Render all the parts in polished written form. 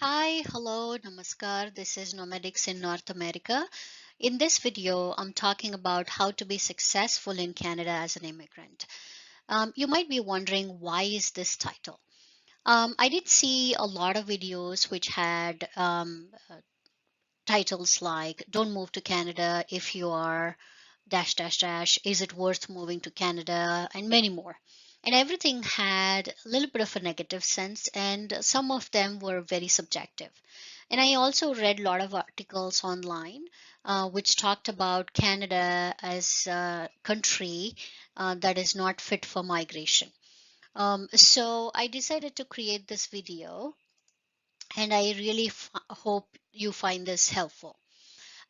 Hi, hello, namaskar. This is Nomadics in North America. In this video, I'm talking about how to be successful in Canada as an immigrant. You might be wondering, why is this title? I did see a lot of videos which had titles like "Don't move to Canada if you are dash dash dash, is it worth moving to Canada?" and many more. And everything had a little bit of a negative sense, and some of them were very subjective. And I also read a lot of articles online which talked about Canada as a country that is not fit for migration. So I decided to create this video, and I really hope you find this helpful.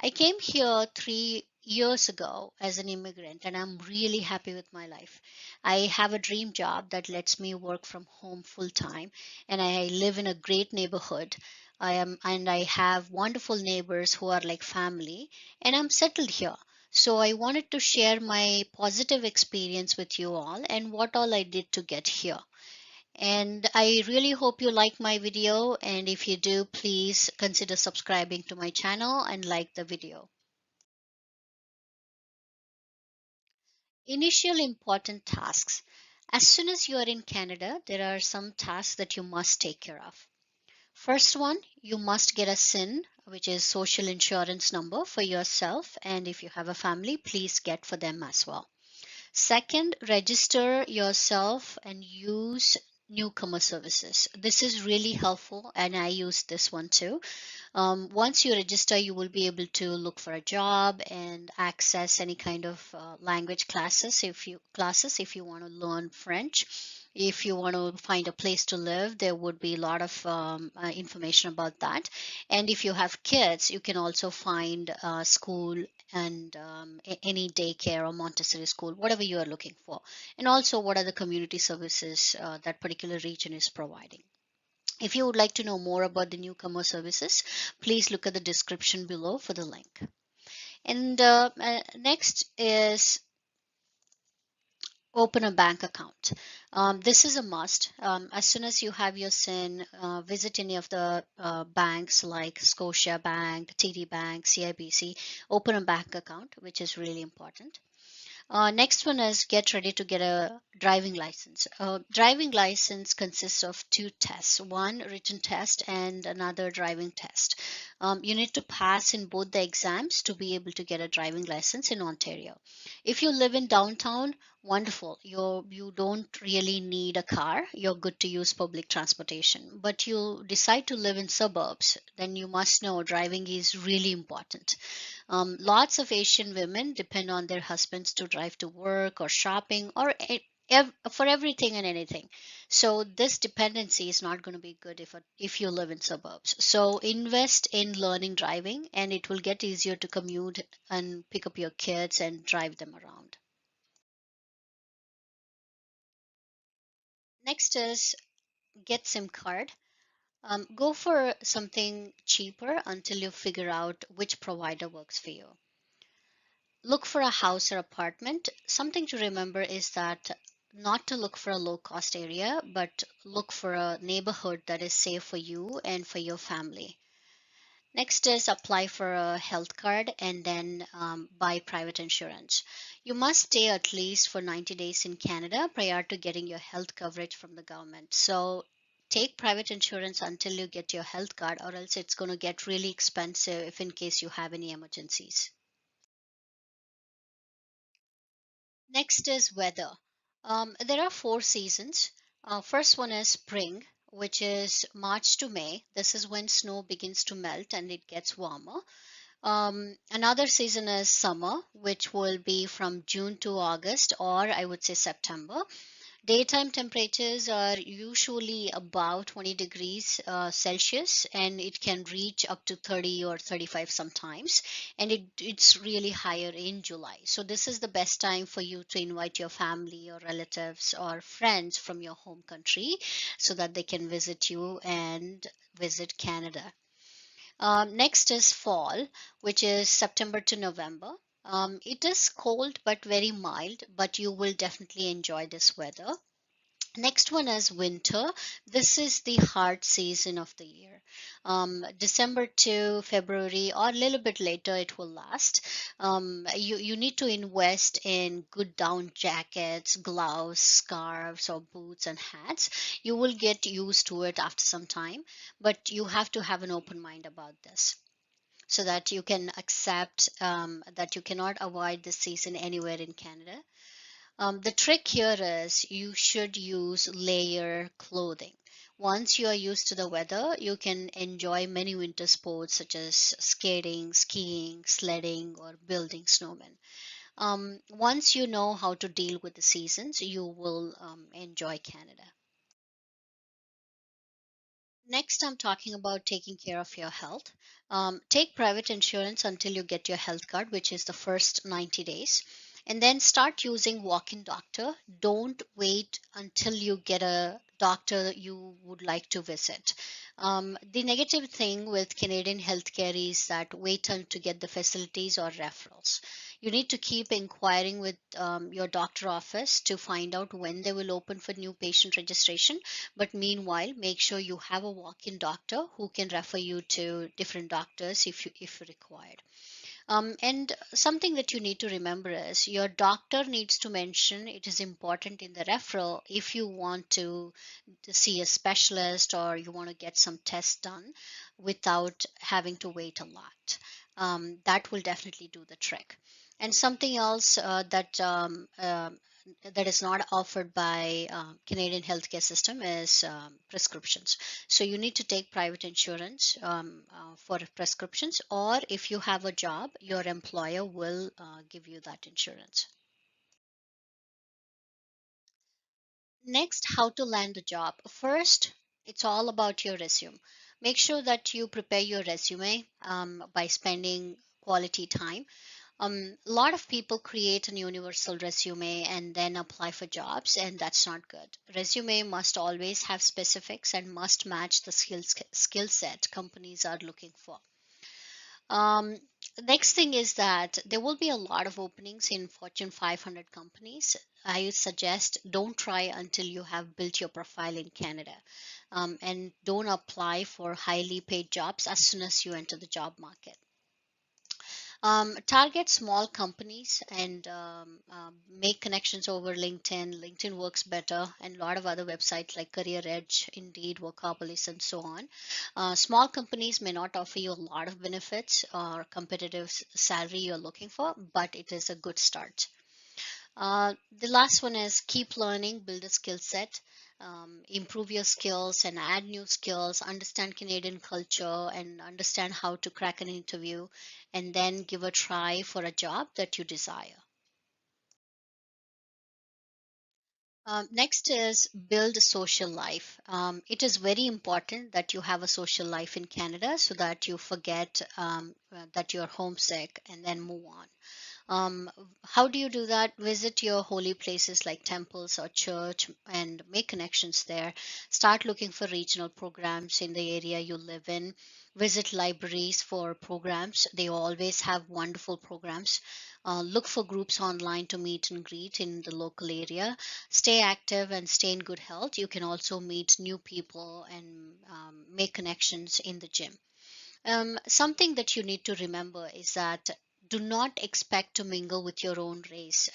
I came here 3 years ago as an immigrant, and I'm really happy with my life. I have a dream job that lets me work from home full time, and I live in a great neighborhood. And I have wonderful neighbors who are like family, and I'm settled here. So I wanted to share my positive experience with you all and what all I did to get here. And I really hope you like my video, and if you do, please consider subscribing to my channel and like the video. Initial important tasks. As soon as you are in Canada, there are some tasks that you must take care of. First one, you must get a SIN, which is social insurance number for yourself, and if you have a family, please get for them as well. Second, register yourself and use newcomer services. This is really helpful, and I use this one too. Once you register, you will be able to look for a job and access any kind of language classes if you want to learn French. If you want to find a place to live, there would be a lot of information about that. And if you have kids, you can also find school and any daycare or Montessori school, whatever you are looking for. And also, what are the community services that particular region is providing. If you would like to know more about the newcomer services, please look at the description below for the link. And next is open a bank account. This is a must. As soon as you have your SIN, visit any of the banks like Scotia Bank, TD Bank, CIBC, open a bank account, which is really important. Next one is get ready to get a driving license. A driving license consists of two tests, one written test and another driving test. You need to pass in both the exams to be able to get a driving license in Ontario. If you live in downtown, wonderful. You don't really need a car. You're good to use public transportation. But you decide to live in suburbs, then you must know driving is really important. Lots of Asian women depend on their husbands to drive to work or shopping or for everything and anything. So this dependency is not going to be good if you live in suburbs. So invest in learning driving, and it will get easier to commute and pick up your kids and drive them around. Next is get SIM card. Go for something cheaper until you figure out which provider works for you. Look for a house or apartment. Something to remember is that not to look for a low cost area, but look for a neighborhood that is safe for you and for your family. Next is apply for a health card and then buy private insurance. You must stay at least for 90 days in Canada prior to getting your health coverage from the government. So take private insurance until you get your health card, or else it's going to get really expensive if in case you have any emergencies. Next is weather. There are four seasons. First one is spring, which is March to May. This is when snow begins to melt and it gets warmer. Another season is summer, which will be from June to August, or I would say September. Daytime temperatures are usually about 20 degrees Celsius, and it can reach up to 30 or 35 sometimes. And it's really higher in July. So, this is the best time for you to invite your family or relatives or friends from your home country so that they can visit you and visit Canada. Next is fall, which is September to November. It is cold but very mild, but you will definitely enjoy this weather. Next one is winter. This is the hard season of the year. December to February or a little bit later it will last. You need to invest in good down jackets, gloves, scarves, or boots and hats. You will get used to it after some time, but you have to have an open mind about this so that you can accept that you cannot avoid this season anywhere in Canada. The trick here is you should use layer clothing. Once you are used to the weather, you can enjoy many winter sports such as skating, skiing, sledding, or building snowmen. Once you know how to deal with the seasons, you will enjoy Canada. Next, I'm talking about taking care of your health. Take private insurance until you get your health card, which is the first 90 days. And then start using walk in doctor. Don't wait until you get a doctor you would like to visit. The negative thing with Canadian healthcare is that wait until to get the facilities or referrals. You need to keep inquiring with your doctor office to find out when they will open for new patient registration, but meanwhile, make sure you have a walk-in doctor who can refer you to different doctors if required. And something that you need to remember is your doctor needs to mention it is important in the referral if you want to see a specialist or you want to get some tests done without having to wait a lot. That will definitely do the trick. And something else that is not offered by Canadian healthcare system is prescriptions. So you need to take private insurance for prescriptions, or if you have a job, your employer will give you that insurance. Next, how to land a job. First, it's all about your resume. Make sure that you prepare your resume by spending quality time. A lot of people create an universal resume and then apply for jobs, and that's not good. Resume must always have specifics and must match the skill set companies are looking for. Um, Next thing is that there will be a lot of openings in Fortune 500 companies. I suggest don't try until you have built your profile in Canada. And don't apply for highly paid jobs as soon as you enter the job market. Target small companies and make connections over LinkedIn. LinkedIn works better, and a lot of other websites like Career Edge, Indeed, Workopolis, and so on. Small companies may not offer you a lot of benefits or competitive salary you're looking for, but it is a good start. The last one is keep learning, build a skill set, improve your skills and add new skills, understand Canadian culture and understand how to crack an interview, and then give a try for a job that you desire. Next is build a social life. It is very important that you have a social life in Canada so that you forget that you're homesick and then move on. How do you do that? Visit your holy places like temples or church and make connections there. Start looking for regional programs in the area you live in. Visit libraries for programs. They always have wonderful programs. Look for groups online to meet and greet in the local area. Stay active and stay in good health. You can also meet new people and make connections in the gym. Something that you need to remember is that do not expect to mingle with your own race.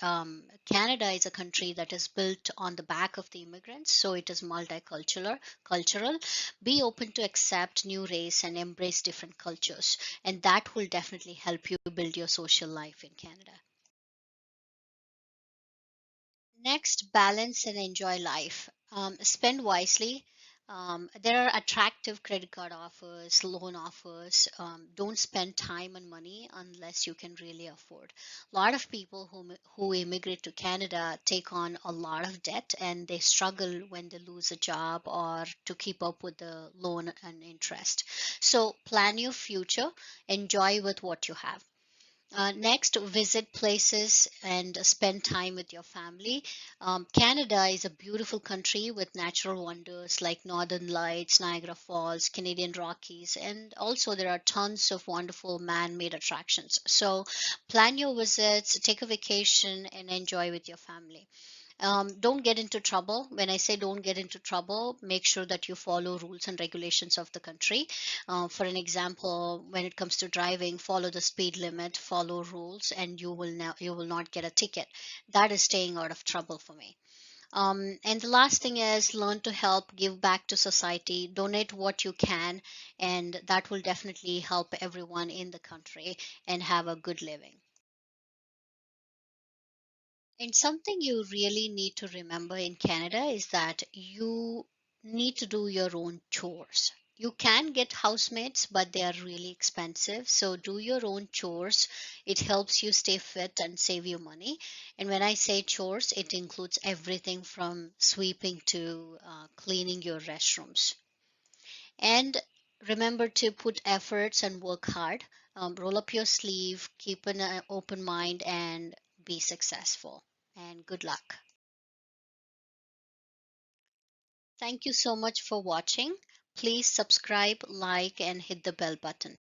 Canada is a country that is built on the back of the immigrants, so it is multicultural. Cultural. Be open to accept new race and embrace different cultures, and that will definitely help you build your social life in Canada. Next, balance and enjoy life. Spend wisely. There are attractive credit card offers, loan offers. Don't spend time and money unless you can really afford. A lot of people who immigrate to Canada take on a lot of debt and they struggle when they lose a job or to keep up with the loan and interest. So plan your future, enjoy with what you have. Next, visit places and spend time with your family. Canada is a beautiful country with natural wonders like Northern Lights, Niagara Falls, Canadian Rockies, and also there are tons of wonderful man made attractions. So, plan your visits, take a vacation, and enjoy with your family. Don't get into trouble. When I say don't get into trouble, make sure that you follow rules and regulations of the country. For an example, when it comes to driving, follow the speed limit, follow rules, and you will not get a ticket. That is staying out of trouble for me. And the last thing is learn to help, give back to society, donate what you can, and that will definitely help everyone in the country and have a good living. And something you really need to remember in Canada is that you need to do your own chores. You can get housemates, but they are really expensive. So do your own chores. It helps you stay fit and save you money. And when I say chores, it includes everything from sweeping to cleaning your restrooms. And remember to put efforts and work hard. Roll up your sleeve, keep an open mind, and be successful. And good luck. Thank you so much for watching. Please subscribe, like, and hit the bell button.